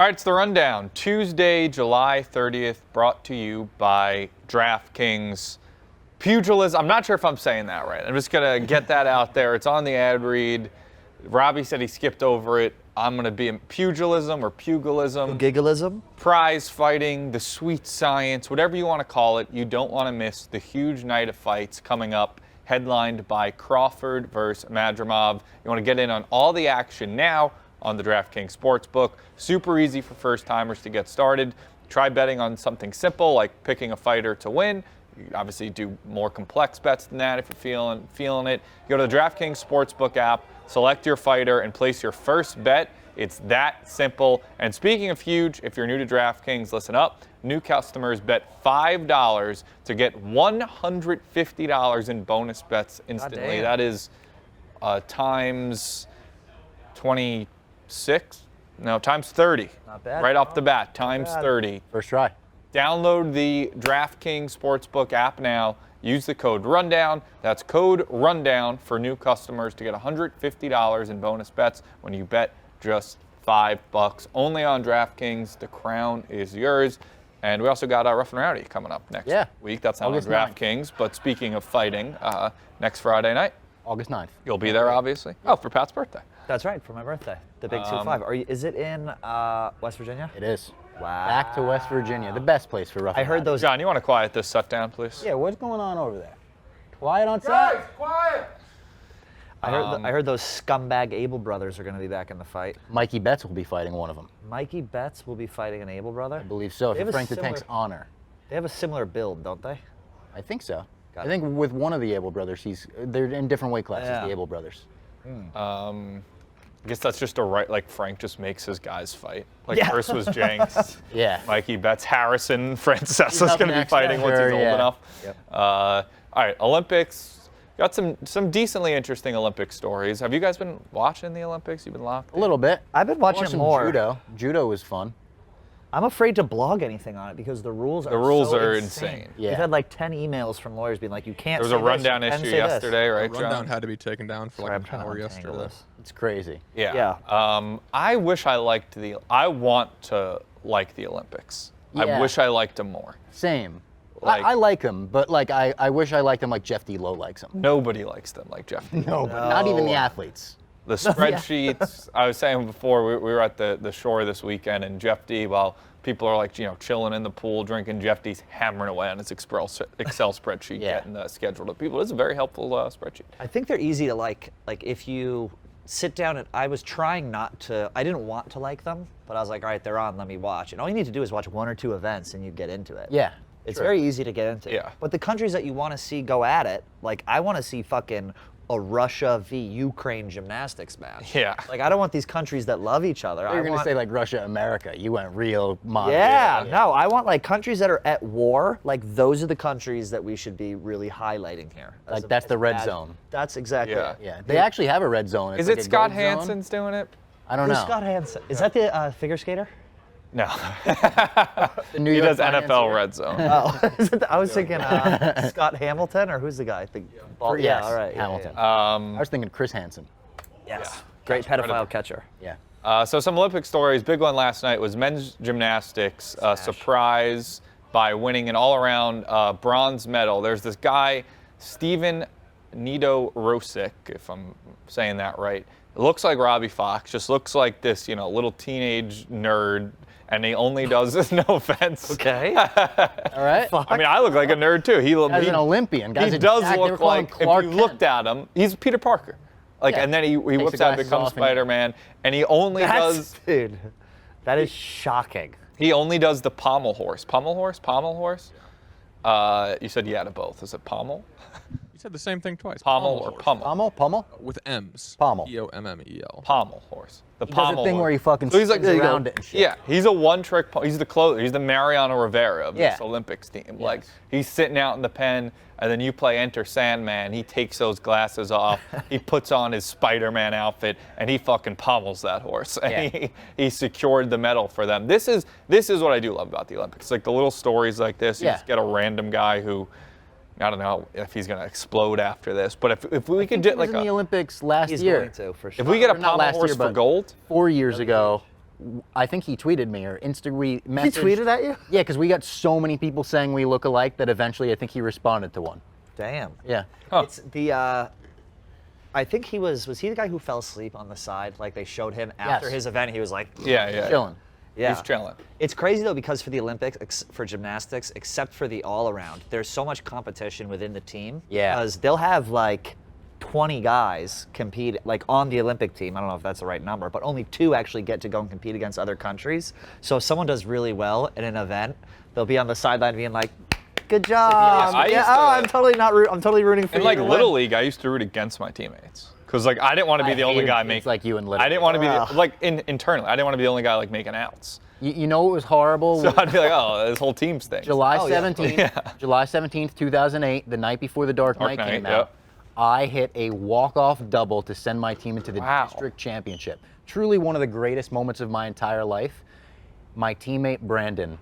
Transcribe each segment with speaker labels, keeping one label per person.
Speaker 1: All right, it's the rundown. Tuesday, July 30th, brought to you by DraftKings. Pugilism. I'm not sure if I'm saying that right. I'm just going to get that out there. It's on the ad read. Robbie said he skipped over it. I'm going to be in pugilism or pugilism.
Speaker 2: Gigglism.
Speaker 1: Prize fighting, the sweet science, whatever you want to call it. You don't want to miss the huge night of fights coming up, headlined by Crawford versus Madrimov. You want to get in on all the action now on the DraftKings Sportsbook. Super easy for first-timers to get started. Try betting on something simple like picking a fighter to win. You obviously do more complex bets than that if you're feeling it. You go to the DraftKings Sportsbook app, select your fighter, and place your first bet. It's that simple. And speaking of huge, if you're new to DraftKings, listen up. New customers bet $5 to get $150 in bonus bets instantly. That is times 26? No, times 30.
Speaker 2: Not bad.
Speaker 1: Right off the bat, times 30.
Speaker 3: First try.
Speaker 1: Download the DraftKings Sportsbook app now. Use the code RUNDOWN. That's code RUNDOWN for new customers to get $150 in bonus bets when you bet just $5. Only on DraftKings. The crown is yours. And we also got Rough and Rowdy coming up next week. That's not
Speaker 3: August
Speaker 1: on DraftKings. But speaking of fighting, next Friday night.
Speaker 3: August 9th.
Speaker 1: You'll be there, obviously. Oh, for Pat's birthday.
Speaker 2: That's right, for my birthday. The big 2-5. Is it in West Virginia?
Speaker 3: It is.
Speaker 2: Wow.
Speaker 3: Back to West Virginia, the best place for rough.
Speaker 2: I heard those.
Speaker 1: John, you want to quiet this set down, please?
Speaker 3: Yeah, what's going on over there? Quiet on set?
Speaker 4: Guys, quiet!
Speaker 2: I heard those scumbag Abel brothers are going to be back in the fight.
Speaker 3: Mikey Betts will be fighting one of them.
Speaker 2: Mikey Betts will be fighting an Abel brother?
Speaker 3: I believe so.
Speaker 2: They
Speaker 3: If
Speaker 2: have a
Speaker 3: Frank the
Speaker 2: similar-
Speaker 3: Tank's honor.
Speaker 2: They have a similar build, don't they?
Speaker 3: I think so.
Speaker 2: Got
Speaker 3: I think with one of the Abel brothers, they're in different weight classes,
Speaker 2: Yeah.
Speaker 3: the Abel brothers.
Speaker 1: I guess that's just like Frank just makes his guys fight. Like
Speaker 2: Yeah.
Speaker 1: first was Jenks,
Speaker 3: Yeah.
Speaker 1: Mikey Betts, Harrison, Francesa's
Speaker 3: He's up
Speaker 1: going to be
Speaker 3: next,
Speaker 1: fighting
Speaker 3: yeah.
Speaker 1: once
Speaker 3: Sure,
Speaker 1: he's old
Speaker 3: yeah.
Speaker 1: enough.
Speaker 2: Yep.
Speaker 1: All right, Olympics. Got some decently interesting Olympic stories. Have you guys been watching the Olympics? You've been locked
Speaker 3: A little bit.
Speaker 2: I've been watching
Speaker 3: Watched some
Speaker 2: more.
Speaker 3: Judo. Judo was fun.
Speaker 2: I'm afraid to blog anything on it because the rules are
Speaker 1: rules
Speaker 2: so
Speaker 1: are
Speaker 2: insane.
Speaker 1: insane.
Speaker 3: Yeah.
Speaker 2: We've had like 10 emails from lawyers being like, you can't
Speaker 1: There was
Speaker 2: say
Speaker 1: a
Speaker 2: this,
Speaker 1: rundown
Speaker 2: you can
Speaker 1: issue
Speaker 2: say this.
Speaker 1: yesterday,
Speaker 4: The
Speaker 1: right,
Speaker 4: rundown
Speaker 1: John?
Speaker 4: had to be taken down for
Speaker 2: Sorry, I'm
Speaker 4: like
Speaker 2: trying
Speaker 4: an
Speaker 2: to
Speaker 4: hour
Speaker 2: untangle
Speaker 4: yesterday.
Speaker 2: this.
Speaker 3: It's crazy.
Speaker 1: Yeah. I wish I liked I want to like the Olympics. I
Speaker 3: Yeah.
Speaker 1: wish I liked them more.
Speaker 3: Same.
Speaker 1: Like-
Speaker 3: I like him, but like I wish I liked him like Jeff D. Lowe likes him.
Speaker 1: Nobody likes them like Jeff.
Speaker 3: No, but not even the athletes.
Speaker 1: The spreadsheets, I was saying before, we were at the shore this weekend, and Jeff D, while people are like, chilling in the pool, drinking, Jeff D's hammering away on his Excel spreadsheet,
Speaker 3: Yeah.
Speaker 1: getting scheduled to people. It's a very helpful spreadsheet.
Speaker 2: I think they're easy to like if you sit down and I was trying not to, I didn't want to like them, but I was like, all right, they're on, let me watch. And all you need to do is watch one or two events and you get into it.
Speaker 3: Yeah.
Speaker 2: It's
Speaker 3: true.
Speaker 2: very easy to get into.
Speaker 1: Yeah.
Speaker 2: But the countries that you want to see go at it, like I want to see fucking a Russia v Ukraine gymnastics match.
Speaker 1: Yeah.
Speaker 2: Like I don't want these countries that love each other.
Speaker 3: You're going to say like Russia, America. You went real modern.
Speaker 2: Yeah, no, I want like countries that are at war. Like those are the countries that we should be really highlighting here.
Speaker 3: Like that's the red zone.
Speaker 2: That's exactly
Speaker 1: Yeah.
Speaker 2: it.
Speaker 3: Yeah. They actually have a red zone. It's
Speaker 1: Is
Speaker 3: like
Speaker 1: it
Speaker 3: a
Speaker 1: Scott
Speaker 3: gold zone.
Speaker 1: Hansen's doing it?
Speaker 3: I don't
Speaker 2: Who's
Speaker 3: know.
Speaker 2: Scott Hansen? Is that the figure skater?
Speaker 1: No.
Speaker 3: The New
Speaker 1: He
Speaker 3: York
Speaker 1: does NFL
Speaker 3: financier.
Speaker 1: Red Zone.
Speaker 2: Oh, is it I was thinking Scott Hamilton, or who's the guy?
Speaker 3: Yes,
Speaker 2: all right.
Speaker 3: Hamilton.
Speaker 2: Yeah.
Speaker 3: I was thinking Chris Hansen.
Speaker 2: Yes. Great pedophile catcher.
Speaker 3: Yeah.
Speaker 1: So some Olympic stories. Big one last night was men's gymnastics. Surprise by winning an all-around bronze medal. There's this guy, Steven Nido-Rosic, if I'm saying that right. It looks like Robbie Fox. Just looks like this, little teenage nerd. And he only does this, no offense.
Speaker 2: Okay.
Speaker 3: All right.
Speaker 1: I mean, I look like a nerd too.
Speaker 3: As an Olympian, guys.
Speaker 1: He does
Speaker 3: they were
Speaker 1: look
Speaker 3: calling him
Speaker 1: like,
Speaker 3: Clark
Speaker 1: if you looked at him, he's Peter Parker. Like,
Speaker 3: Yeah.
Speaker 1: and then he whips
Speaker 3: the
Speaker 1: out and
Speaker 3: glasses
Speaker 1: becomes
Speaker 3: off and-
Speaker 1: Spider-Man. And he only does
Speaker 2: Dude, that is shocking.
Speaker 1: the pommel horse. Pommel horse? You said yeah to both. Is it pommel?
Speaker 4: You said the same thing twice.
Speaker 1: Pommel or
Speaker 4: horse.
Speaker 1: pummel?
Speaker 3: Pummel?
Speaker 4: With M's.
Speaker 3: Pommel.
Speaker 4: P-O-M-M-E-L.
Speaker 1: Pommel horse. The
Speaker 3: He does a
Speaker 1: pommel
Speaker 3: thing
Speaker 1: horse.
Speaker 3: where he fucking
Speaker 1: So he's like,
Speaker 3: spins
Speaker 1: there you go.
Speaker 3: around it and shit.
Speaker 1: Yeah, he's a one-trick. He's the closer. He's the Mariano Rivera of
Speaker 3: Yeah.
Speaker 1: this Olympics team. Like he's sitting out in the pen, and then you play Enter Sandman. He takes those glasses off. He puts on his Spider-Man outfit, and he fucking pommels that horse. And
Speaker 3: Yeah.
Speaker 1: he secured the medal for them. This is what I do love about the Olympics. Like the little stories like this. You
Speaker 3: Yeah.
Speaker 1: just get a random guy who. I don't know if he's gonna explode after this, but if we could get
Speaker 3: He was
Speaker 1: like
Speaker 3: in the Olympics last
Speaker 2: He's
Speaker 3: year.
Speaker 2: going to, for sure.
Speaker 1: if we get a
Speaker 3: Or not
Speaker 1: pommel
Speaker 3: last
Speaker 1: horse
Speaker 3: year,
Speaker 1: for
Speaker 3: but
Speaker 1: gold,
Speaker 3: 4 years ago, I think he tweeted me or
Speaker 2: He tweeted at you?
Speaker 3: Yeah, because we got so many people saying we look alike that eventually I think he responded to one.
Speaker 2: Damn.
Speaker 3: Yeah.
Speaker 1: Huh.
Speaker 2: It's the. I think he was he the guy who fell asleep on the side? Like they showed him after
Speaker 3: Yes.
Speaker 2: his event, he was like,
Speaker 1: Yeah.
Speaker 3: Chilling.
Speaker 2: yeah.
Speaker 1: He's chilling.
Speaker 2: It's crazy though because for the Olympics, for gymnastics, except for the all-around, there's so much competition within the team.
Speaker 3: Yeah.
Speaker 2: Because they'll have like 20 guys compete like on the Olympic team. I don't know if that's the right number, but only 2 actually get to go and compete against other countries. So if someone does really well in an event, they'll be on the sideline being like, "Good job."
Speaker 1: I used to-
Speaker 2: I'm totally not. I'm totally rooting for
Speaker 1: In
Speaker 2: you.
Speaker 1: like
Speaker 2: to win."
Speaker 1: Little League, I used to root against my teammates because like I didn't want to be
Speaker 3: I
Speaker 1: the only
Speaker 3: hated
Speaker 1: guy
Speaker 3: kids
Speaker 1: making.
Speaker 3: like you in Little
Speaker 1: I didn't want to be
Speaker 2: Ugh.
Speaker 1: like internally. I didn't want to be the only guy like making outs.
Speaker 3: You know what was horrible?
Speaker 1: So I'd be like, oh, this whole team stinks.
Speaker 3: July
Speaker 2: Oh, yeah.
Speaker 3: 17th,
Speaker 1: Yeah.
Speaker 3: July 17th, 2008, the night before the Dark Knight came out, I hit a walk-off double to send my team into the
Speaker 1: Wow.
Speaker 3: district championship. Truly one of the greatest moments of my entire life. My teammate Brandon,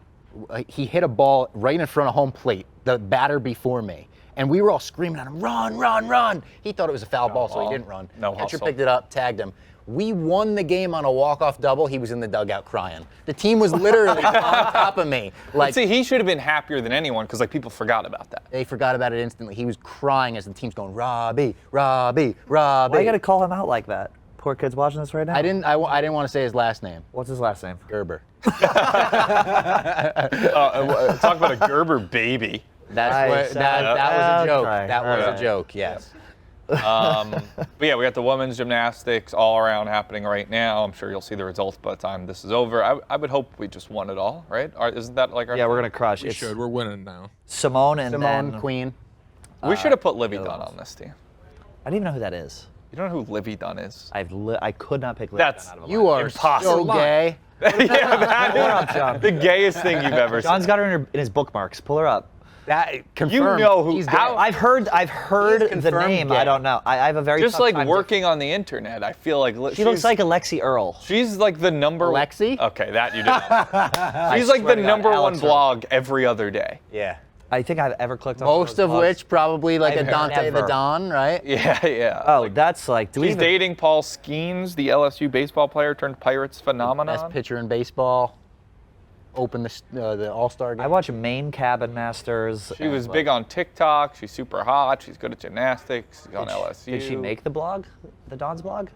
Speaker 3: he hit a ball right in front of home plate, the batter before me. And we were all screaming at him, "Run, run, run!" He thought it was a foul ball, so
Speaker 1: ball.
Speaker 3: he didn't run.
Speaker 1: No
Speaker 3: Catcher
Speaker 1: hustle.
Speaker 3: picked it up, tagged him. We won the game on a walk-off double. He was in the dugout crying. The team was literally on top of me.
Speaker 1: Like, see, he should have been happier than anyone because like people forgot about that.
Speaker 3: They forgot about it instantly. He was crying as the team's going, "Robbie, Robbie, Robbie."
Speaker 2: Why you gotta call him out like that? Poor kid's watching this right now.
Speaker 3: I didn't want to say his last name.
Speaker 2: What's his last name?
Speaker 3: Gerber.
Speaker 1: Talk about a Gerber baby.
Speaker 3: That's
Speaker 2: Nice.
Speaker 3: what, that was a joke.
Speaker 2: Okay.
Speaker 3: That was
Speaker 2: Alright.
Speaker 3: a joke. Yes.
Speaker 1: But yeah, we got the women's gymnastics all around happening right now. I'm sure you'll see the results by the time this is over. I would hope we just won it all, right? Isn't that like our?
Speaker 2: Yeah, we're gonna crush.
Speaker 4: We
Speaker 2: It's
Speaker 4: should. We're winning now.
Speaker 2: Simone and
Speaker 3: Simone,
Speaker 2: then
Speaker 3: Queen.
Speaker 1: We should have put Livy Dunn on this team.
Speaker 2: I don't even know who that is.
Speaker 1: You don't know who Livy Dunn is?
Speaker 2: I could not pick.
Speaker 1: That's-
Speaker 2: Livingston out of a
Speaker 3: You
Speaker 2: lineup.
Speaker 3: are
Speaker 1: Impossible.
Speaker 3: so gay.
Speaker 1: Yeah, that
Speaker 2: Pull her up,
Speaker 1: is
Speaker 2: John.
Speaker 1: the gayest thing you've ever
Speaker 2: John's
Speaker 1: seen.
Speaker 2: got her in his bookmarks. Pull her up.
Speaker 3: That confirmed.
Speaker 1: know who-
Speaker 3: He's gay.
Speaker 1: how-
Speaker 2: I've heard the
Speaker 3: confirmed
Speaker 2: name.
Speaker 3: gay.
Speaker 2: I don't know. I have a very
Speaker 1: Just
Speaker 2: tough
Speaker 1: like
Speaker 2: time
Speaker 1: working on the internet, I feel like
Speaker 2: She looks like Alexi Earl.
Speaker 1: she's like the number.
Speaker 3: Alexi?
Speaker 1: Okay, that you did. She's like
Speaker 3: swear
Speaker 1: the
Speaker 3: to God,
Speaker 1: number one
Speaker 3: Alex Earl.
Speaker 1: blog every other day.
Speaker 3: Yeah.
Speaker 2: I think I've ever clicked on
Speaker 3: Most
Speaker 2: those
Speaker 3: of
Speaker 2: blogs.
Speaker 3: which probably like
Speaker 2: I've
Speaker 3: a Dante the
Speaker 2: never.
Speaker 3: Don, right?
Speaker 1: Yeah.
Speaker 2: Oh, that's like. Do we
Speaker 1: He's
Speaker 2: even,
Speaker 1: dating Paul Skeens, the LSU baseball player turned Pirates phenomenon.
Speaker 3: Best pitcher in baseball. Open the All-Star game.
Speaker 2: I watch Maine Cabin Masters.
Speaker 1: She was big on TikTok. She's super hot. She's good at gymnastics. She's on LSU.
Speaker 2: Did she make the blog? The Don's blog?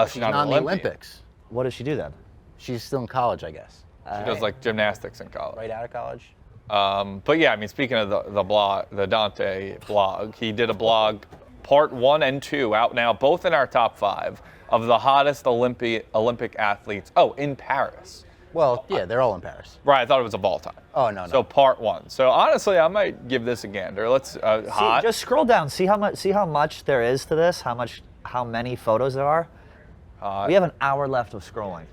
Speaker 1: She's not
Speaker 3: not
Speaker 1: an
Speaker 3: in the
Speaker 1: Olympian.
Speaker 3: Olympics.
Speaker 2: What does she do then?
Speaker 3: She's still in college, I guess.
Speaker 1: She does like gymnastics in college.
Speaker 3: Right out of college.
Speaker 1: But yeah, I mean, speaking of the blog, the Dante blog, he did a blog, part 1 and 2, out now, both in our top 5 of the hottest Olympic athletes. Oh, in Paris.
Speaker 3: Well, yeah, they're all in Paris.
Speaker 1: Right, I thought it was a ball time.
Speaker 3: Oh, no.
Speaker 1: So part 1. So honestly, I might give this a gander. Let's hot.
Speaker 2: Just scroll down. See how much there is to this. How many photos there are. We have an hour left of scrolling.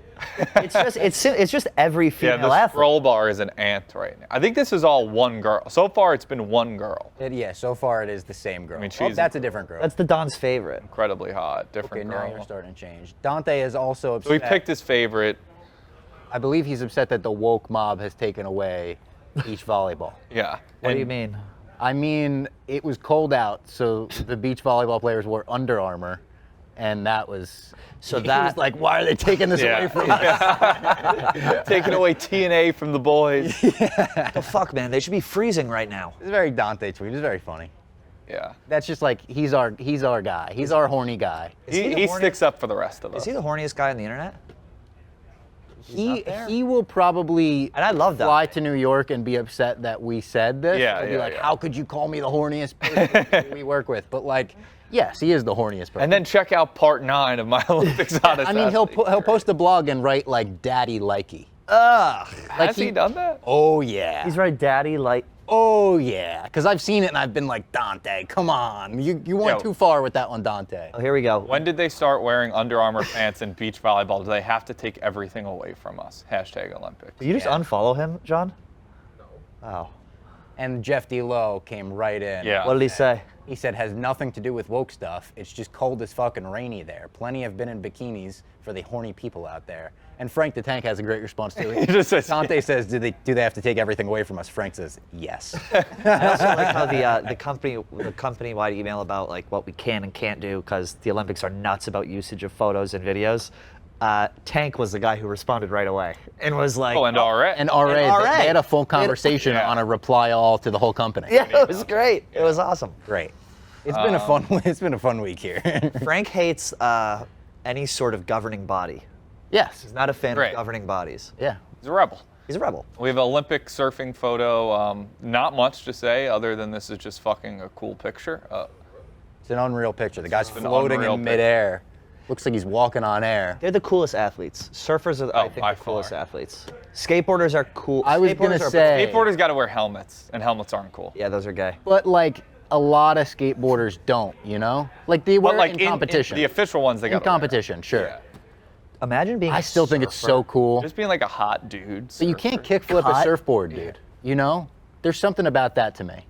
Speaker 2: It's just every
Speaker 1: Yeah,
Speaker 2: female
Speaker 1: the
Speaker 2: athlete.
Speaker 1: scroll bar is an ant right now. I think this is all one girl. So far, it's been one girl.
Speaker 3: Yeah, so far it is the same girl.
Speaker 1: I mean,
Speaker 3: Oh,
Speaker 1: she's
Speaker 3: that's a different girl.
Speaker 2: That's the Don's favorite.
Speaker 1: Incredibly hot,
Speaker 3: Okay,
Speaker 1: different
Speaker 3: now
Speaker 1: girl.
Speaker 3: you're starting to change. Dante is also upset.
Speaker 1: So he picked his favorite.
Speaker 3: I believe he's upset that the woke mob has taken away beach volleyball.
Speaker 1: Yeah.
Speaker 2: What do
Speaker 1: And
Speaker 2: you mean?
Speaker 3: I mean, it was cold out, so the beach volleyball players wore Under Armour, and that was.
Speaker 2: So
Speaker 3: he
Speaker 2: that-
Speaker 3: was like, why are they taking this away from us?
Speaker 1: Taking away TNA from the boys.
Speaker 2: The fuck, man? They should be freezing right now.
Speaker 3: It's a very Dante tweet. It's very funny.
Speaker 1: Yeah.
Speaker 3: That's just like he's our guy. He's our horny guy.
Speaker 2: he the
Speaker 1: He
Speaker 2: horny-
Speaker 1: sticks up for the rest of us.
Speaker 2: Is he the horniest guy on the internet?
Speaker 3: He will probably
Speaker 2: And I love that.
Speaker 3: fly to New York and be upset that we said this.
Speaker 1: Yeah,
Speaker 3: He'll be
Speaker 1: yeah,
Speaker 3: like,
Speaker 1: yeah.
Speaker 3: how could you call me the horniest person we work with? But like, yes, he is the horniest person.
Speaker 1: And then check out part 9 of my Olympics hottest
Speaker 3: I mean, he'll
Speaker 1: athlete.
Speaker 3: post a blog and write like "Daddy likey."
Speaker 2: Ugh.
Speaker 1: Has he done that?
Speaker 3: Oh yeah.
Speaker 2: He's right, daddy. Like,
Speaker 3: Oh yeah. Because I've seen it and I've been like, Dante, come on, you went
Speaker 1: Yo.
Speaker 3: too far with that one, Dante.
Speaker 2: oh, here we go.
Speaker 1: When did they start wearing Under Armour pants in beach volleyball? Do they have to take everything away from us? Hashtag Olympics.
Speaker 2: Did you just
Speaker 3: Yeah.
Speaker 2: unfollow him, John? No. Oh.
Speaker 3: And Jeff D. Lowe came right in.
Speaker 1: Yeah.
Speaker 2: What did he say?
Speaker 3: He said, has nothing to do with woke stuff. It's just cold as fucking rainy there. Plenty have been in bikinis for the horny people out there. And Frank the Tank has a great response to it.
Speaker 1: He just says,
Speaker 3: Dante says, do they have to take everything away from us? Frank says, yes.
Speaker 2: I also like how the company-wide email about like what we can and can't do because the Olympics are nuts about usage of photos and videos. Tank was the guy who responded right away and was like,
Speaker 1: Oh, and RA.
Speaker 3: And RA, they had a full conversation
Speaker 1: Yeah.
Speaker 3: on a reply all to the whole company.
Speaker 2: Yeah, it was great. It was awesome.
Speaker 3: Great.
Speaker 5: It's been a fun. It's been a fun week here.
Speaker 2: Frank hates any sort of governing body.
Speaker 3: Yes.
Speaker 2: He's not a fan
Speaker 1: Great.
Speaker 2: of governing bodies.
Speaker 3: Yeah.
Speaker 1: He's a rebel.
Speaker 2: He's a rebel.
Speaker 1: We have an Olympic surfing photo. Not much to say other than this is just fucking a cool picture.
Speaker 3: It's an unreal picture. The guy's
Speaker 1: an
Speaker 3: floating
Speaker 1: unreal
Speaker 3: in midair. Looks like he's walking on air.
Speaker 2: They're the coolest athletes. Surfers are, I think,
Speaker 1: by
Speaker 2: the coolest
Speaker 1: far.
Speaker 2: athletes. Skateboarders are cool.
Speaker 3: I was gonna
Speaker 2: Skateboarders are-
Speaker 3: say-
Speaker 1: Skateboarders got to wear helmets, and helmets aren't cool.
Speaker 2: Yeah, those are gay.
Speaker 3: But like a lot of skateboarders don't, you know? Like they
Speaker 1: But
Speaker 3: wear
Speaker 1: like
Speaker 3: it in competition.
Speaker 1: the official ones, they
Speaker 3: in
Speaker 1: got
Speaker 3: competition, sure.
Speaker 1: Yeah.
Speaker 2: Imagine being
Speaker 3: I still think it's so cool.
Speaker 1: Just being like a hot dude.
Speaker 3: But you can't kickflip a
Speaker 2: Cut.
Speaker 3: surfboard, dude. You know? There's something about that to me.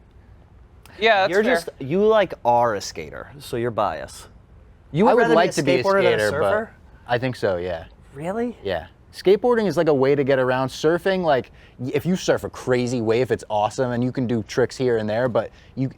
Speaker 1: Yeah, that's
Speaker 2: You're
Speaker 1: fair.
Speaker 2: just, you like are a skater, so you're biased. You
Speaker 3: I would
Speaker 2: rather
Speaker 3: like to be a
Speaker 2: skateboarder than
Speaker 3: skater,
Speaker 2: surfer?
Speaker 3: but I think so, yeah.
Speaker 2: Really?
Speaker 3: Yeah. Skateboarding is like a way to get around. Surfing, like, if you surf a crazy wave, it's awesome, and you can do tricks here and there, but you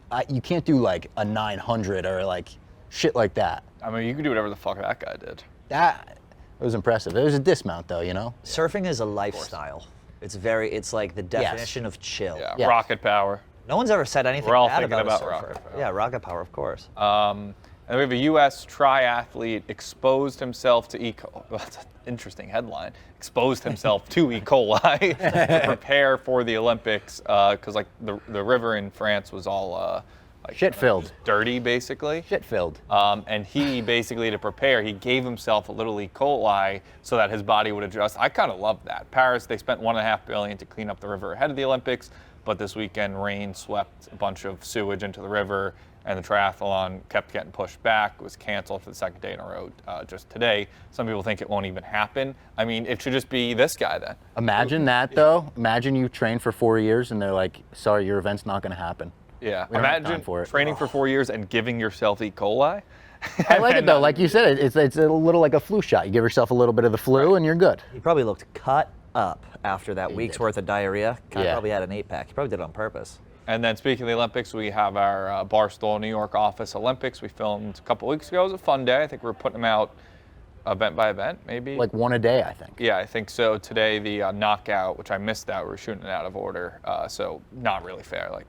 Speaker 3: can't do like a 900 or like shit like that.
Speaker 1: I mean, you can do whatever the fuck that guy did.
Speaker 3: That was impressive. It was a dismount, though, you know?
Speaker 2: Surfing is a lifestyle. It's like the definition of chill.
Speaker 1: Yeah,
Speaker 3: Yes.
Speaker 1: rocket power.
Speaker 2: No one's ever said anything
Speaker 1: We're all
Speaker 2: bad
Speaker 1: thinking
Speaker 2: about a
Speaker 1: about
Speaker 2: surfer.
Speaker 1: rocket power.
Speaker 2: Yeah, rocket power, of course.
Speaker 1: And we have a U.S. triathlete exposed himself to Well, that's an interesting headline. Exposed himself to E. coli to prepare for the Olympics because like the river in France was all like
Speaker 3: Shit-filled.
Speaker 1: dirty, basically.
Speaker 3: Shit-filled.
Speaker 1: And he basically, to prepare, he gave himself a little E. coli so that his body would adjust. I kind of love that. Paris, they spent $1.5 billion to clean up the river ahead of the Olympics, but this weekend rain swept a bunch of sewage into the river, and the triathlon kept getting pushed back. It was canceled for the second day in a row just today. Some people think it won't even happen. I mean, it should just be this guy then.
Speaker 3: Imagine that, though. Imagine you train for 4 years and they're like, sorry, your event's not going to happen.
Speaker 1: Yeah.
Speaker 3: We don't have time
Speaker 1: Imagine
Speaker 3: for it.
Speaker 1: training for 4 years and giving yourself E. coli.
Speaker 3: I like it, though. Like you said, it's a little like a flu shot. You give yourself a little bit of the flu and you're good.
Speaker 2: He probably looked cut up after that week's
Speaker 3: did.
Speaker 2: worth of diarrhea. Guy
Speaker 3: Yeah.
Speaker 2: probably had an 8-pack. He probably did it on purpose.
Speaker 1: And then speaking of the Olympics, we have our Barstool New York office Olympics. We filmed a couple weeks ago. It was a fun day. I think we're putting them out event by event, maybe.
Speaker 3: Like one a day, I think.
Speaker 1: Yeah, I think so. Today, the knockout, which I missed out, we're shooting it out of order. So not really fair. Like,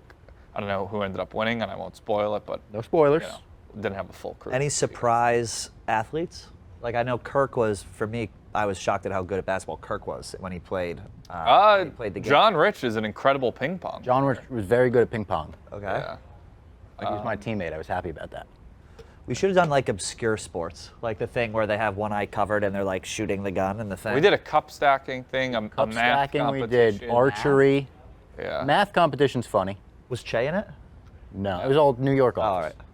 Speaker 1: I don't know who ended up winning, and I won't spoil it, but
Speaker 3: No spoilers.
Speaker 1: you know, didn't have a full crew.
Speaker 2: Any surprise athletes? Like I know Kirk was, for me, I was shocked at how good at basketball Kirk was when he played. When he played the game.
Speaker 1: John Rich is an incredible ping pong.
Speaker 3: John was very good at ping pong.
Speaker 2: Okay.
Speaker 1: Yeah.
Speaker 3: Like, he was my teammate. I was happy about that.
Speaker 2: We should have done like obscure sports, like the thing where they have one eye covered and they're like shooting the gun and the thing.
Speaker 1: We did a cup stacking thing, a
Speaker 3: Cup
Speaker 1: math
Speaker 3: stacking, we did
Speaker 1: competition.
Speaker 3: archery.
Speaker 1: Yeah.
Speaker 3: Math competition's funny.
Speaker 2: Was Che in it?
Speaker 3: No, it was all New York
Speaker 2: Oh, all
Speaker 3: office.
Speaker 2: right.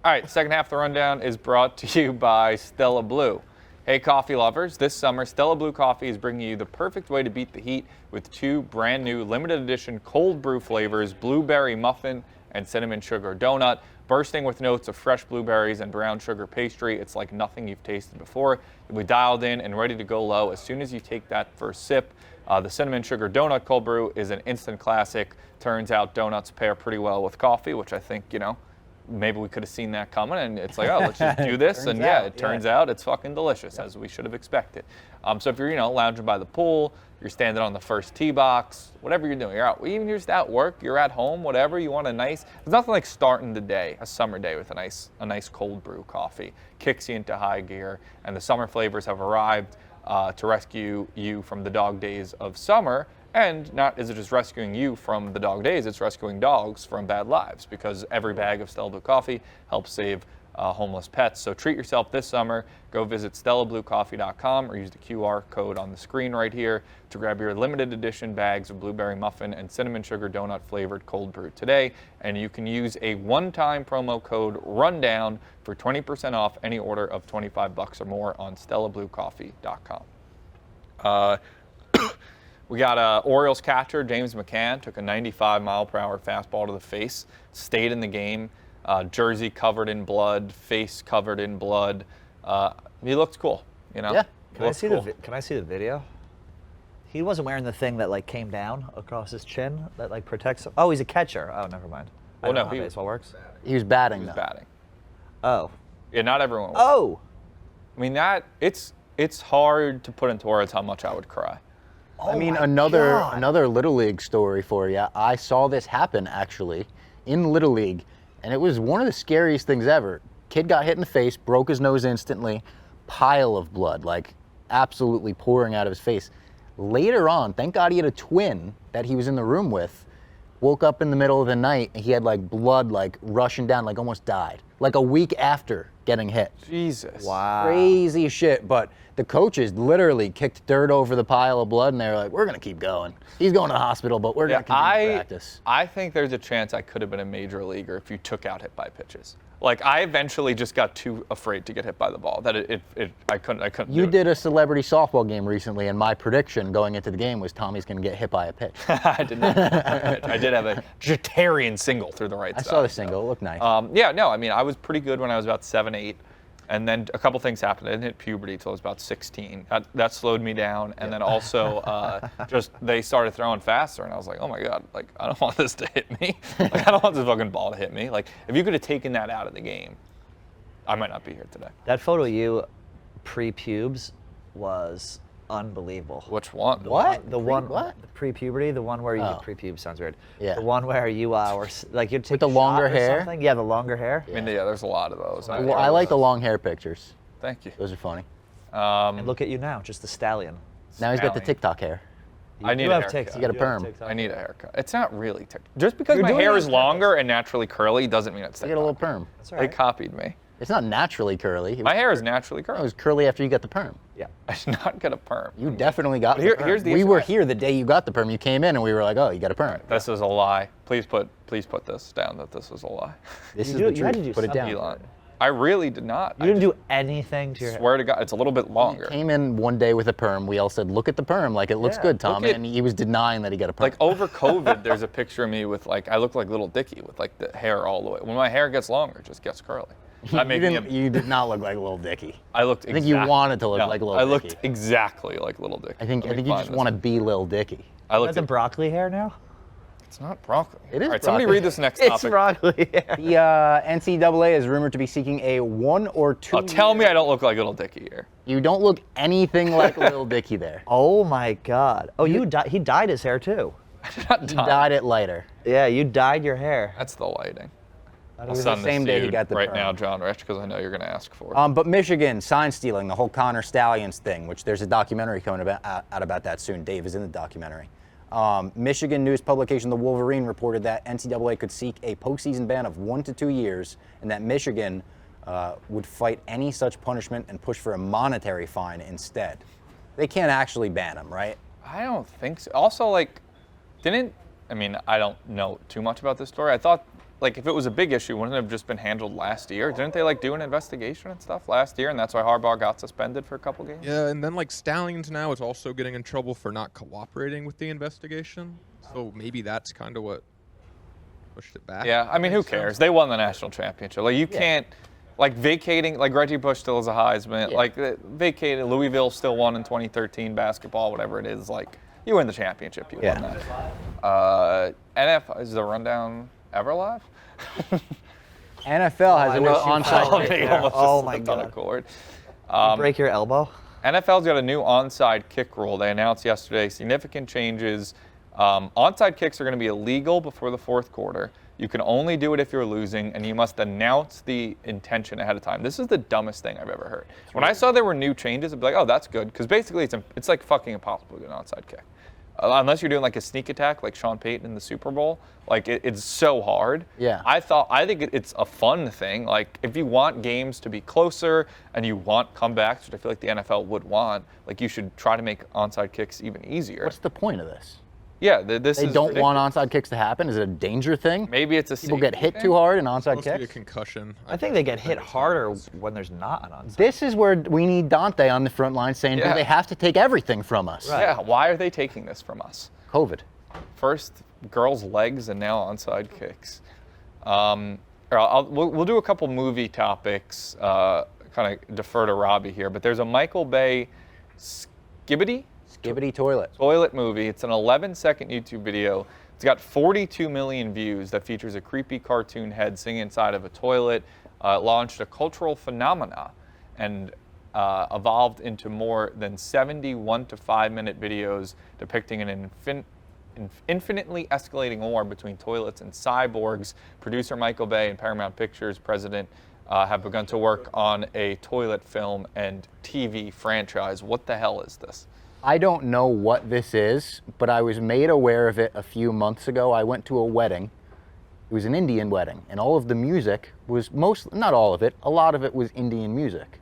Speaker 1: All right, second half of the rundown is brought to you by Stella Blue. Hey, coffee lovers, this summer, Stella Blue Coffee is bringing you the perfect way to beat the heat with 2 brand new limited edition cold brew flavors, blueberry muffin and cinnamon sugar donut. Bursting with notes of fresh blueberries and brown sugar pastry, it's like nothing you've tasted before. You'll be dialed in and ready to go low as soon as you take that first sip. The cinnamon sugar donut cold brew is an instant classic. Turns out donuts pair pretty well with coffee, which I think, you know, maybe we could have seen that coming, and it's like, oh, let's just do this, and yeah, it turns out it's fucking delicious, as we should have expected. So if you're, you know, lounging by the pool, you're standing on the first tee box, whatever you're doing, you're out, even you're just at work, you're at home, whatever, you want a nice, there's nothing like starting the day, a summer day with a nice cold brew coffee. Kicks you into high gear, and the summer flavors have arrived to rescue you from the dog days of summer. And not is it just rescuing you from the dog days, it's rescuing dogs from bad lives, because every bag of Stella Blue coffee helps save homeless pets. So treat yourself this summer. Go visit StellaBlueCoffee.com or use the QR code on the screen right here to grab your limited edition bags of blueberry muffin and cinnamon sugar donut flavored cold brew today. And you can use a one-time promo code RUNDOWN for 20% off any order of $25 or more on StellaBlueCoffee.com. We got Orioles catcher James McCann, took a 95-mile-per-hour fastball to the face, stayed in the game, jersey covered in blood, face covered in blood. He looked cool, you know?
Speaker 3: Yeah.
Speaker 2: Can I see the video? He wasn't wearing the thing that like came down across his chin that like protects him. Oh, he's a catcher. Oh, never mind. I
Speaker 1: Well,
Speaker 2: don't
Speaker 1: no,
Speaker 2: know how
Speaker 1: he-
Speaker 2: baseball works.
Speaker 3: He was batting,
Speaker 1: He was
Speaker 3: though.
Speaker 1: batting.
Speaker 2: Oh.
Speaker 1: Yeah, not everyone was.
Speaker 2: Oh.
Speaker 1: I mean, it's hard to put into words how much I would cry.
Speaker 3: I mean,
Speaker 2: my
Speaker 3: another
Speaker 2: God.
Speaker 3: Little League story for you. I saw this happen actually in Little League, and it was one of the scariest things ever. Kid got hit in the face, broke his nose instantly, pile of blood, like absolutely pouring out of his face. Later on, thank God he had a twin that he was in the room with. Woke up in the middle of the night, and he had like blood like rushing down, like almost died. Like a week after getting hit.
Speaker 1: Jesus.
Speaker 2: Wow.
Speaker 3: Crazy shit. But the coaches literally kicked dirt over the pile of blood, and they were like, "We're gonna keep going. He's going to the hospital, but we're
Speaker 1: Yeah,
Speaker 3: gonna continue practice."
Speaker 1: I think there's a chance I could have been a major leaguer if you took out hit by pitches. Like, I eventually just got too afraid to get hit by the ball that I couldn't
Speaker 3: You
Speaker 1: do it.
Speaker 3: did a celebrity softball game recently, and my prediction going into the game was Tommy's gonna get hit by a pitch.
Speaker 1: I did not. I did have a Jatarian single through the right
Speaker 3: I
Speaker 1: side.
Speaker 3: saw the single. It looked nice.
Speaker 1: Yeah, no, I mean, I was pretty good when I was about 7, 8. And then a couple things happened. I didn't hit puberty until I was about 16. That slowed me down. And then also, just they started throwing faster, and I was like, oh my God, like I don't want this to hit me. Like I don't want this fucking ball to hit me. Like if you could have taken that out of the game, I might not be here today.
Speaker 2: That photo of you pre-pubes was unbelievable.
Speaker 1: Which one?
Speaker 3: What?
Speaker 2: The one,
Speaker 3: what?
Speaker 2: the pre-puberty, the one where you
Speaker 3: Oh.
Speaker 2: pre-pubes sounds weird.
Speaker 3: Yeah.
Speaker 2: The one where you were like you'd take
Speaker 3: the
Speaker 2: a shot
Speaker 3: longer
Speaker 2: or
Speaker 3: hair?
Speaker 2: something. Yeah, the longer hair.
Speaker 1: I mean, yeah, there's a lot of those.
Speaker 3: Well, I like the long hair pictures.
Speaker 1: Thank you.
Speaker 3: Those are funny.
Speaker 2: And look at you now, just the stallion.
Speaker 3: Now he's got the
Speaker 1: Stallion.
Speaker 3: TikTok hair.
Speaker 1: I need
Speaker 2: you
Speaker 1: a
Speaker 2: have
Speaker 1: haircut.
Speaker 2: TikTok.
Speaker 3: You got a
Speaker 2: do have
Speaker 3: perm.
Speaker 2: TikTok.
Speaker 1: I need a haircut. It's not really just because
Speaker 3: You're
Speaker 1: my
Speaker 3: doing
Speaker 1: hair
Speaker 3: it
Speaker 1: is
Speaker 3: on
Speaker 1: longer and naturally curly doesn't mean it's
Speaker 3: You get a little
Speaker 1: TikTok.
Speaker 3: perm.
Speaker 2: That's all
Speaker 1: They
Speaker 2: right.
Speaker 1: copied me.
Speaker 3: It's not naturally curly.
Speaker 1: My hair is naturally
Speaker 3: It
Speaker 1: curly.
Speaker 3: was curly after you got the perm.
Speaker 2: Yeah.
Speaker 1: I did not get a perm.
Speaker 3: You definitely got
Speaker 1: But
Speaker 3: the perm.
Speaker 1: here's the
Speaker 3: we
Speaker 1: issue.
Speaker 3: were here the day you got the perm. You came in and we were like, "Oh, you got a perm."
Speaker 1: This is a lie. Please put this down that this is a lie.
Speaker 3: This
Speaker 2: You
Speaker 3: is
Speaker 2: do-
Speaker 3: the
Speaker 2: you had
Speaker 3: truth.
Speaker 2: to do
Speaker 3: Put it
Speaker 2: something.
Speaker 3: down.
Speaker 1: Elon. I really did not.
Speaker 2: You didn't do anything to your hair.
Speaker 1: Swear to God, it's a little bit longer.
Speaker 3: Came in one day with a perm. We all said, "Look at the perm. Like it looks
Speaker 2: Yeah.
Speaker 3: good, Tom."
Speaker 1: Look at-
Speaker 3: And he was denying that he got a perm.
Speaker 1: Like over COVID, there's a picture of me with I look like Little Dicky with like the hair all the way. When my hair gets longer, it just gets curly. That made me.
Speaker 3: you did not look like Lil Dicky.
Speaker 1: I looked.
Speaker 3: I think you wanted to look like Lil
Speaker 1: I looked
Speaker 3: Dicky.
Speaker 1: exactly like Little Dicky.
Speaker 3: I think you just want to be Lil Dicky.
Speaker 1: I
Speaker 2: Is
Speaker 1: looked.
Speaker 2: that the broccoli hair now?
Speaker 1: It's not broccoli.
Speaker 3: It is
Speaker 1: All right, somebody
Speaker 3: broccoli.
Speaker 1: read this next
Speaker 2: It's
Speaker 1: topic.
Speaker 2: broccoli hair.
Speaker 3: The NCAA is rumored to be seeking a 1 or 2.
Speaker 1: Oh, tell me I don't look like Little Dicky here.
Speaker 3: You don't look anything like Lil Dicky there.
Speaker 2: Oh my God. Oh, he dyed his hair too.
Speaker 1: Not
Speaker 3: He
Speaker 1: done.
Speaker 3: dyed it lighter.
Speaker 2: Yeah, you dyed your hair.
Speaker 1: That's the lighting. I'll
Speaker 3: was the
Speaker 1: send
Speaker 3: same
Speaker 1: this
Speaker 3: day
Speaker 1: to
Speaker 3: he
Speaker 1: you
Speaker 3: got the
Speaker 1: right
Speaker 3: perm.
Speaker 1: now, John Rich, because I know you're going to ask for it.
Speaker 3: But Michigan, sign stealing, the whole Connor Stallions thing, which there's a documentary coming out about that soon. Dave is in the documentary. Michigan news publication The Wolverine reported that NCAA could seek a postseason ban of 1 to 2 years, and that Michigan would fight any such punishment and push for a monetary fine instead. They can't actually ban him, right?
Speaker 1: I don't think so. Also, I don't know too much about this story. I thought, if it was a big issue, wouldn't it have just been handled last year? Didn't they, do an investigation and stuff last year, and that's why Harbaugh got suspended for a couple games?
Speaker 4: Yeah, and then Stallions now is also getting in trouble for not cooperating with the investigation. So maybe that's kind of what pushed it back.
Speaker 1: Yeah, I mean, who
Speaker 4: Makes
Speaker 1: cares?
Speaker 4: sense.
Speaker 1: They won the national championship. You can't, vacating, Reggie Bush still is a Heisman.
Speaker 3: Yeah.
Speaker 1: Vacated, Louisville still won in 2013 basketball, whatever it is. You win the championship, you won that. NFL, is the rundown ever live?
Speaker 3: NFL has a new onside kick.
Speaker 1: They
Speaker 3: now.
Speaker 1: almost
Speaker 2: Oh
Speaker 1: just
Speaker 2: my
Speaker 1: slipped on a
Speaker 2: God.
Speaker 1: cord.
Speaker 2: You break your elbow?
Speaker 1: NFL's got a new onside kick rule. They announced yesterday significant changes. Onside kicks are going to be illegal before the fourth quarter. You can only do it if you're losing, and you must announce the intention ahead of time. This is the dumbest thing I've ever heard. When I saw there were new changes, I'd be like, oh, that's good, because basically it's like fucking impossible to do an onside kick. Unless you're doing a sneak attack like Sean Payton in the Super Bowl, it's so hard.
Speaker 3: Yeah.
Speaker 1: I think it's a fun thing. If you want games to be closer and you want comebacks, which I feel like the NFL would want, you should try to make onside kicks even easier.
Speaker 3: What's the point of this?
Speaker 1: Yeah, this
Speaker 3: They
Speaker 1: is
Speaker 3: don't
Speaker 1: ridiculous.
Speaker 3: want onside kicks to happen? Is it a danger thing?
Speaker 1: Maybe it's a
Speaker 3: People get
Speaker 1: safety
Speaker 3: hit
Speaker 1: thing.
Speaker 3: too hard in onside
Speaker 4: Supposed to be a
Speaker 3: kicks?
Speaker 4: concussion.
Speaker 2: I think they get hit harder when there's not an onside.
Speaker 3: This is where we need Dante on the front line saying,
Speaker 1: Yeah.
Speaker 3: do they have to take everything from us?
Speaker 2: Right.
Speaker 1: Yeah, why are they taking this from us?
Speaker 3: COVID.
Speaker 1: First girls' legs and now onside kicks. We'll do a couple movie topics, kind of defer to Robbie here, but there's a Michael Bay Skibbity
Speaker 3: Skibbity toilet.
Speaker 1: toilet movie. It's an 11-second YouTube video. It's got 42 million views that features a creepy cartoon head singing inside of a toilet. It launched a cultural phenomena. And evolved into more than 70 1 to 5 minute videos depicting an infinitely escalating war between toilets and cyborgs. Producer Michael Bay and Paramount Pictures president have begun to work on a toilet film and TV franchise. What the hell is this?
Speaker 3: I don't know what this is, but I was made aware of it a few months ago. I went to a wedding. It was an Indian wedding, and all of the music was not all of it, a lot of it was Indian music.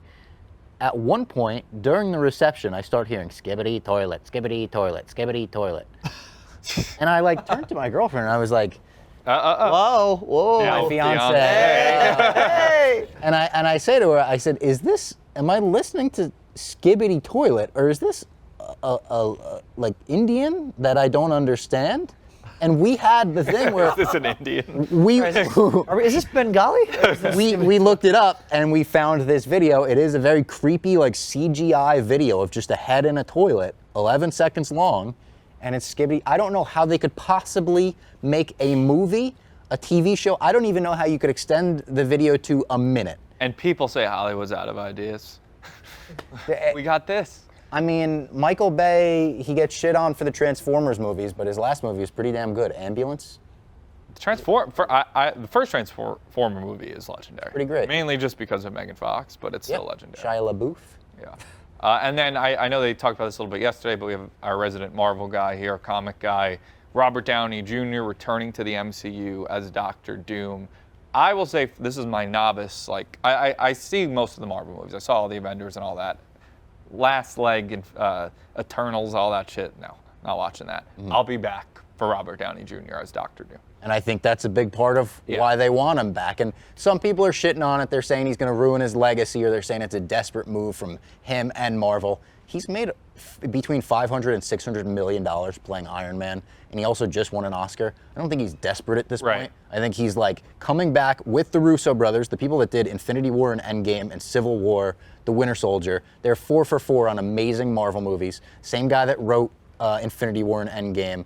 Speaker 3: At one point, during the reception, I start hearing skibbity toilet, skibbity toilet, skibbity toilet. And I turned to my girlfriend and I was like,
Speaker 2: Whoa, whoa.
Speaker 1: Yeah,
Speaker 3: my fiance.
Speaker 2: Hey.
Speaker 3: And I say to her, I said, am I listening to skibbity toilet, or is this like Indian that I don't understand? And we had the thing where
Speaker 1: Is this an Indian?
Speaker 2: Is this Bengali?
Speaker 3: we looked it up and we found this video. It is a very creepy CGI video of just a head in a toilet, 11 seconds long, and it's skibbity. I don't know how they could possibly make a movie, a TV show. I don't even know how you could extend the video to a minute.
Speaker 1: And people say Hollywood's out of ideas. We got this.
Speaker 3: I mean, Michael Bay, he gets shit on for the Transformers movies, but his last movie was pretty damn good. Ambulance?
Speaker 1: The first Transformer movie is legendary.
Speaker 3: Pretty great.
Speaker 1: Mainly just because of Megan Fox, but it's still legendary.
Speaker 3: Shia LaBeouf.
Speaker 1: Yeah. And then I know they talked about this a little bit yesterday, but we have our resident Marvel guy here, comic guy, Robert Downey Jr. returning to the MCU as Doctor Doom. I will say this is my novice. I see most of the Marvel movies. I saw all the Avengers and all that. Last Leg and Eternals, all that shit. No, not watching that. I'll be back for Robert Downey Jr. as Doctor Doom.
Speaker 3: And I think that's a big part of why they want him back. And some people are shitting on it. They're saying he's going to ruin his legacy, or they're saying it's a desperate move from him and Marvel. He's made between $500 and $600 million playing Iron Man, and he also just won an Oscar. I don't think he's desperate at this point. I think he's coming back with the Russo brothers, the people that did Infinity War and Endgame and Civil War, The Winter Soldier. They're 4 for 4 on amazing Marvel movies. Same guy that wrote Infinity War and Endgame.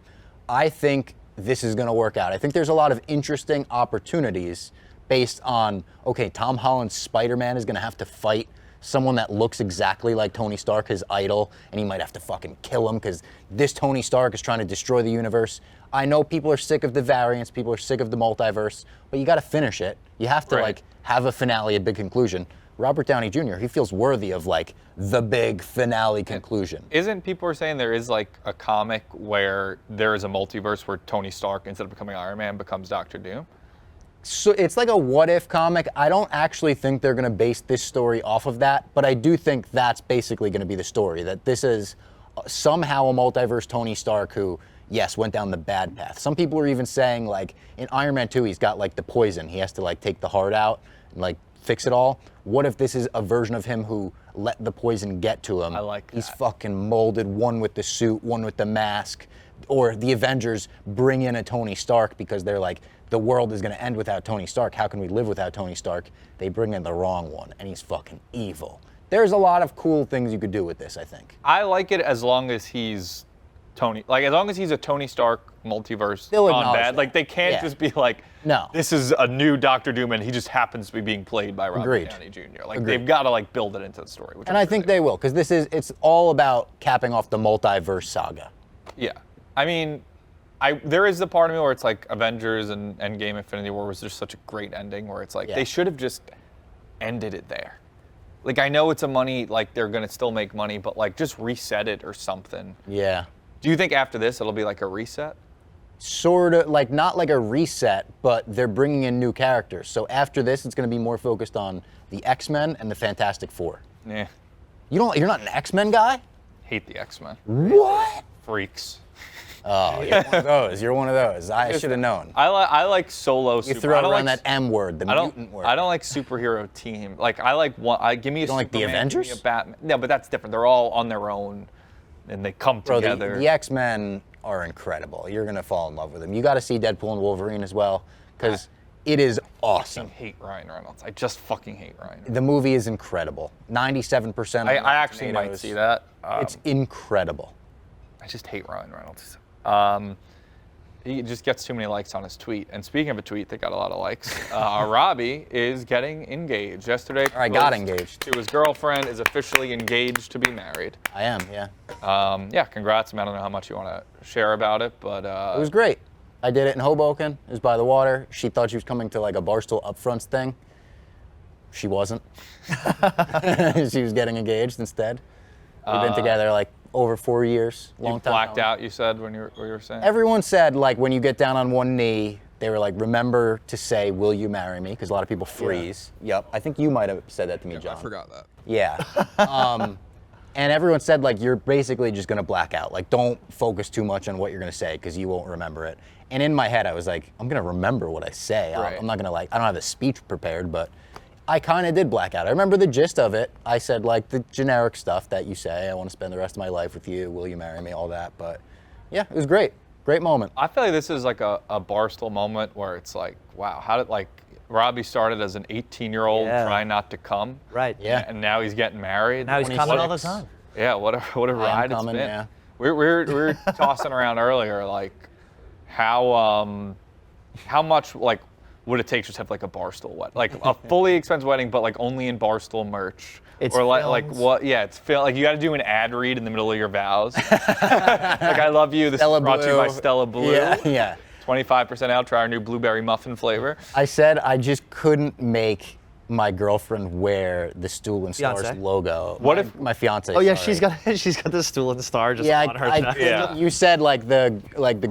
Speaker 3: I think this is going to work out. I think there's a lot of interesting opportunities based on, okay, Tom Holland's Spider-Man is going to have to fight someone that looks exactly like Tony Stark, his idol, and he might have to fucking kill him because this Tony Stark is trying to destroy the universe. I know people are sick of the variants, people are sick of the multiverse, but you got to finish it. You have to have a finale, a big conclusion. Robert Downey Jr., he feels worthy of the big finale conclusion.
Speaker 1: Isn't people are saying there is a comic where there is a multiverse where Tony Stark, instead of becoming Iron Man, becomes Doctor Doom?
Speaker 3: So it's like a what-if comic. I don't actually think they're going to base this story off of that, but I do think that's basically going to be the story, that this is somehow a multiverse Tony Stark who, yes, went down the bad path. Some people are even saying, in Iron Man 2, he's got, the poison. He has to, take the heart out and, fix it all. What if this is a version of him who let the poison get to him?
Speaker 1: I like that.
Speaker 3: He's fucking molded, one with the suit, one with the mask. Or the Avengers bring in a Tony Stark because they're the world is going to end without Tony Stark. How can we live without Tony Stark? They bring in the wrong one, and he's fucking evil. There's a lot of cool things you could do with this, I think.
Speaker 1: I like it as long as he's Tony, as long as he's a Tony Stark multiverse
Speaker 3: They'll
Speaker 1: gone
Speaker 3: acknowledge
Speaker 1: bad.
Speaker 3: that.
Speaker 1: They can't just be
Speaker 3: No.
Speaker 1: this is a new Doctor Doom and he just happens to be being played by Robert
Speaker 3: Agreed.
Speaker 1: Downey Jr.
Speaker 3: Agreed.
Speaker 1: They've got to build it into the story. Which
Speaker 3: And I think they will, because it's all about capping off the multiverse saga.
Speaker 1: Yeah. I mean, there is the part of me where it's Avengers and Endgame Infinity War was just such a great ending where it's they should have just ended it there. I know it's a money, they're going to still make money, but just reset it or something.
Speaker 3: Yeah.
Speaker 1: Do you think after this it'll be a reset?
Speaker 3: Sort of, not like a reset, but they're bringing in new characters. So after this, it's going to be more focused on the X-Men and the Fantastic Four.
Speaker 1: Yeah.
Speaker 3: You're not an X-Men guy?
Speaker 1: Hate the X-Men.
Speaker 3: What?
Speaker 1: Freaks.
Speaker 3: Oh, you're one of those. You're one of those. I should have known.
Speaker 1: I like solo.
Speaker 3: You throw around that M word, the mutant word.
Speaker 1: I don't like superhero team. I like one. Give me a.
Speaker 3: You don't like the
Speaker 1: Superman,
Speaker 3: Avengers?
Speaker 1: Give me a Batman. No, but that's different. They're all on their own, and they come
Speaker 3: Bro,
Speaker 1: together.
Speaker 3: the X-Men are incredible. You're gonna fall in love with them. You got to see Deadpool and Wolverine as well, because it is awesome.
Speaker 1: I hate Ryan Reynolds. I just fucking hate Ryan Reynolds.
Speaker 3: The movie is incredible. 97%.
Speaker 1: I actually might see that.
Speaker 3: It's incredible.
Speaker 1: I just hate Ryan Reynolds. he just gets too many likes on his tweet. And speaking of a tweet that got a lot of likes, Robbie is getting engaged. Yesterday,
Speaker 5: Or I got engaged.
Speaker 1: to his girlfriend, is officially engaged to be married.
Speaker 5: I am, yeah.
Speaker 1: Yeah, congrats. I don't know how much you want to share about it, but
Speaker 5: It was great. I did it in Hoboken. It was by the water. She thought she was coming to like a Barstool Upfronts thing. She wasn't. She was getting engaged instead. We've been together like over 4 years. Long
Speaker 1: you
Speaker 5: time.
Speaker 1: blacked out, you said, when you were saying?
Speaker 5: Everyone said like when you get down on one knee, they were like, remember to say, will you marry me? Because a lot of people freeze. Yep. I think you might have said that to me, John.
Speaker 4: I forgot that.
Speaker 5: Yeah. And everyone said like, you're basically just gonna black out. Like don't focus too much on what you're gonna say because you won't remember it. And in my head, I was like, I'm gonna remember what I say.
Speaker 1: Right.
Speaker 5: I'm not gonna like, I don't have a speech prepared, but I kind of did black out. I remember the gist of it. I said like the generic stuff that you say. I want to spend the rest of my life with you. Will you marry me? All that. But yeah, it was great. Great moment.
Speaker 1: I feel like this is like a Barstool moment where it's like, wow, how did like Robbie started as an 18-year-old
Speaker 2: Yeah.
Speaker 1: trying not to come.
Speaker 2: Right.
Speaker 5: Yeah.
Speaker 1: And now he's getting married.
Speaker 2: Now he's coming all the time.
Speaker 1: Yeah, what a ride it's
Speaker 5: coming,
Speaker 1: been.
Speaker 5: yeah.
Speaker 1: We were tossing around earlier like how much like would it take just to have like a Barstool wedding, like a fully expensive wedding, but like only in Barstool merch.
Speaker 2: It's
Speaker 1: or like
Speaker 2: filmed.
Speaker 1: what? Yeah, it's like you got to do an ad read in the middle of your vows. Like I love you. This
Speaker 5: Stella
Speaker 1: is brought to you by
Speaker 5: Blue.
Speaker 1: Stella Blue.
Speaker 5: Yeah, yeah.
Speaker 1: 25% out. Try our new blueberry muffin flavor.
Speaker 5: I said I just couldn't make my girlfriend wear the Stool and Stars
Speaker 2: Fiancé?
Speaker 5: logo.
Speaker 1: What
Speaker 5: My-
Speaker 1: if-
Speaker 5: my fiance?
Speaker 2: Oh yeah,
Speaker 5: sorry.
Speaker 2: she's got the stool and star just
Speaker 5: Yeah,
Speaker 2: on her chest.
Speaker 1: Yeah.
Speaker 5: You said like the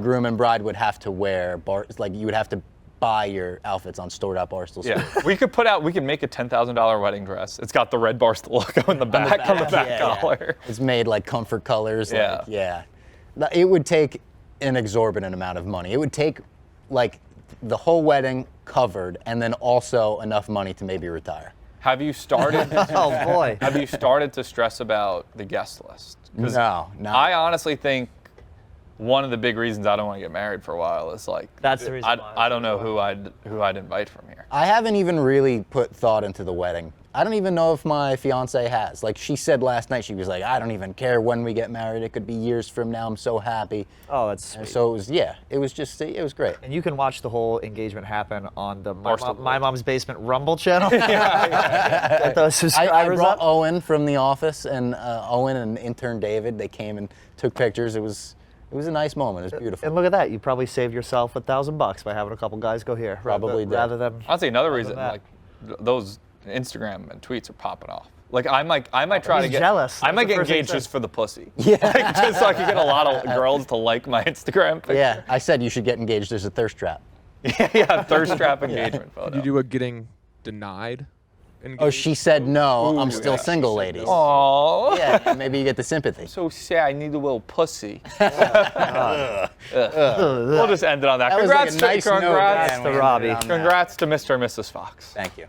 Speaker 5: groom and bride would have to wear like you would have to buy your outfits on store.barstool.
Speaker 1: Yeah, we could make a $10,000 wedding dress. It's got the red Barstool logo in the back on the back
Speaker 5: Yeah,
Speaker 1: collar.
Speaker 5: yeah. It's made like comfort colors.
Speaker 1: Yeah.
Speaker 5: Like, yeah. It would take an exorbitant amount of money. It would take like the whole wedding covered and then also enough money to maybe retire.
Speaker 1: Have you started?
Speaker 2: Oh boy.
Speaker 1: Have you started to stress about the guest list? 'Cause
Speaker 5: No.
Speaker 1: I honestly think one of the big reasons I don't want to get married for a while is like
Speaker 2: That's the reason why.
Speaker 1: I don't know who I'd invite from here.
Speaker 5: I haven't even really put thought into the wedding. I don't even know if my fiance has. Like she said last night, she was like, I don't even care when we get married. It could be years from now. I'm so happy.
Speaker 2: Oh, that's
Speaker 5: And
Speaker 2: sweet.
Speaker 5: so it was great.
Speaker 2: And you can watch the whole engagement happen on the
Speaker 1: Barstool
Speaker 2: My
Speaker 1: Blue.
Speaker 2: Mom's Basement Rumble channel. Get those
Speaker 5: I
Speaker 2: subscribers
Speaker 5: brought
Speaker 2: up.
Speaker 5: Owen from the office, and Owen and intern David, they came and took pictures. It was a nice moment. It was beautiful.
Speaker 2: And look at that, you probably saved yourself $1,000 by having a couple guys go here.
Speaker 5: Probably did.
Speaker 2: rather than
Speaker 1: Honestly, another reason
Speaker 2: that.
Speaker 1: like those Instagram and tweets are popping off. Like I might try to
Speaker 2: He's
Speaker 1: get
Speaker 2: jealous.
Speaker 1: I might
Speaker 2: That's the
Speaker 1: get
Speaker 2: first thing he
Speaker 1: engaged
Speaker 2: said.
Speaker 1: just for the pussy. Yeah. Like, just so I can get a lot of girls to like my Instagram picture.
Speaker 5: Yeah, I said you should get engaged as a thirst trap.
Speaker 1: Yeah, thirst trap engagement photo.
Speaker 4: Did you do a getting denied?
Speaker 5: Oh, she said no. I'm
Speaker 1: Ooh,
Speaker 5: still
Speaker 1: yeah,
Speaker 5: single, ladies.
Speaker 1: Aww.
Speaker 5: Yeah, maybe you get the sympathy.
Speaker 1: So sad. I need a little pussy. We'll just end it on that.
Speaker 5: That was like
Speaker 1: Congrats,
Speaker 5: a nice note.
Speaker 1: congrats,
Speaker 5: Yeah,
Speaker 2: to
Speaker 5: we ended
Speaker 2: Robbie.
Speaker 5: on that.
Speaker 1: congrats to Mr. and Mrs. Fox.
Speaker 5: Thank you.